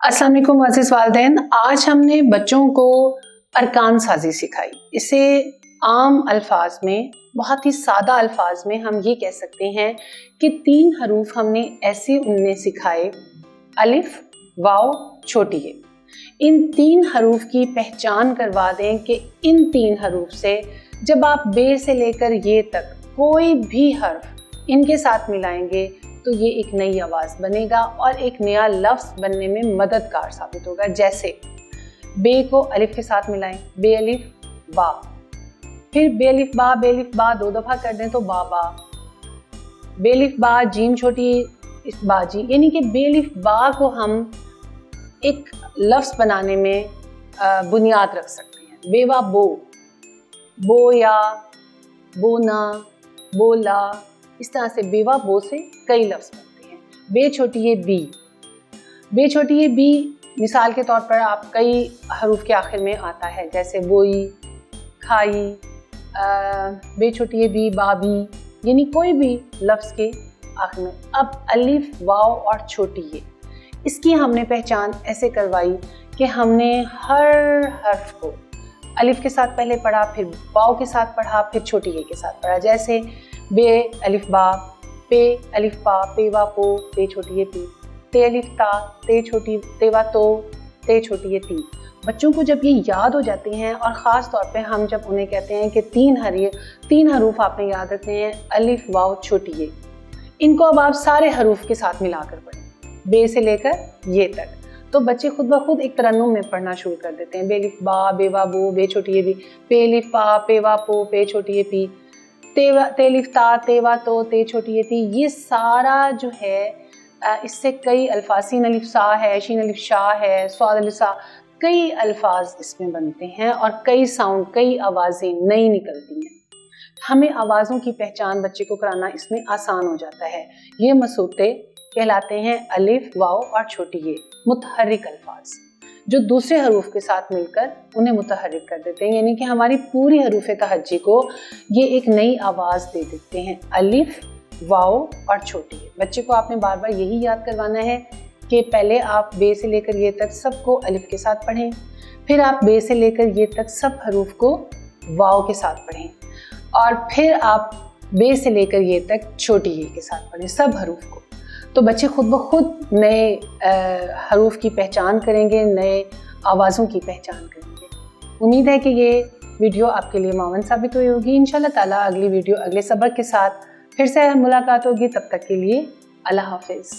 अस्सलाम वालेकुम अज़ीज़ वालिदैन। आज हमने बच्चों को अरकान साजी सिखाई। इसे आम अल्फाज में, बहुत ही सादा अल्फाज में हम ये कह सकते हैं कि 3 हरूफ हमने ऐसे उन्हें सिखाए, अलिफ, वाव, छोटी ये। इन 3 हरूफ की पहचान करवा दें कि इन 3 हरूफ से जब आप बे से लेकर ये तक कोई भी हर्फ इनके साथ मिलाएंगे तो ये एक नई आवाज़ बनेगा और एक नया लफ्ज़ बनने में मददगार साबित होगा। जैसे बे को अलिफ के साथ मिलाएं, बे अलिफ बा, फिर बे अलिफ बा 2 दफ़ा कर दें तो बाबा, बे अलिफ बा जीम छोटी इस बाजी, यानी कि बे अलिफ बा को हम एक लफ्ज़ बनाने में बुनियाद रख सकते हैं। बेवा बो, बोया, बोना, बोला, इस तरह से बेवा बो से कई लफ्ज़ बनते हैं। बे छोटी ये बी, बे छोटी ये बी मिसाल के तौर पर आप कई हरूफ के आखिर में आता है, जैसे बोई, खाई, बे छोटी ये बी बाबी, यानी कोई भी लफ्ज़ के आखिर में। अब अलिफ, वाव और छोटी ये, इसकी हमने पहचान ऐसे करवाई कि हमने हर हर्फ को अलिफ के साथ पहले पढ़ा, फिर वाव के साथ पढ़ा, फिर छोटी ये के साथ पढ़ा। जैसे बे अलिफ बा, पे अलिफ पा, पेवा पो, ते छोटी ये पी, ते अलिफ ता, ते छोटी तेवा तो, ते छोटी ये ती। बच्चों को जब ये याद हो जाते हैं और ख़ास तौर पे हम जब उन्हें कहते हैं कि 3 हरूफ आपने याद रखने हैं, अलिफ वाव छोटी ये, इनको अब आप सारे हरूफ के साथ मिलाकर पढ़ें, बे से लेकर ये तक, तो बच्चे खुद ब खुद एक तरन्नुम में पढ़ना शुरू कर देते हैं। बे अलिफ बा, बेवा बो, बे छोटी ये बी, पे अलिफ पा, पेवा पो, पे छोटी ये पी, ते अलिफ ता, तेवा तो, ते छोटी ये ती। ये सारा जो है इससे कई अल्फाज, सीन अलिफ सा है, शीन अलिफ शाह है, स्वाद अलिफ सा, कई अल्फाज इसमें बनते हैं और कई साउंड, कई आवाज़ें नई निकलती हैं। हमें आवाज़ों की पहचान बच्चे को कराना इसमें आसान हो जाता है। ये मसूते कहलाते हैं अलिफ, वाव और छोटी ये, मुतहर्रिक अल्फाज, जो दूसरे हरूफ के साथ मिलकर उन्हें मुतहर्रिक कर देते हैं, यानी कि हमारी पूरी हरूफ तहज्जी को ये एक नई आवाज़ दे देते हैं, अलिफ, वाव और छोटी ये। बच्चे को आपने बार बार यही याद करवाना है कि पहले आप बे से लेकर ये तक सबको अलिफ के साथ पढ़ें, फिर आप बे से लेकर ये तक सब हरूफ को वाव के साथ पढ़ें, और फिर आप बे से लेकर ये तक छोटी ये के साथ पढ़ें, सब हरूफ को। तो बच्चे खुद ब खुद नए हरूफ की पहचान करेंगे, नए आवाज़ों की पहचान करेंगे। उम्मीद है कि ये वीडियो आपके लिए मावन साबित हुई होगी। इंशाल्लाह ताला अगली वीडियो अगले सबक के साथ फिर से मुलाकात होगी। तब तक के लिए अल्लाह हाफिज़।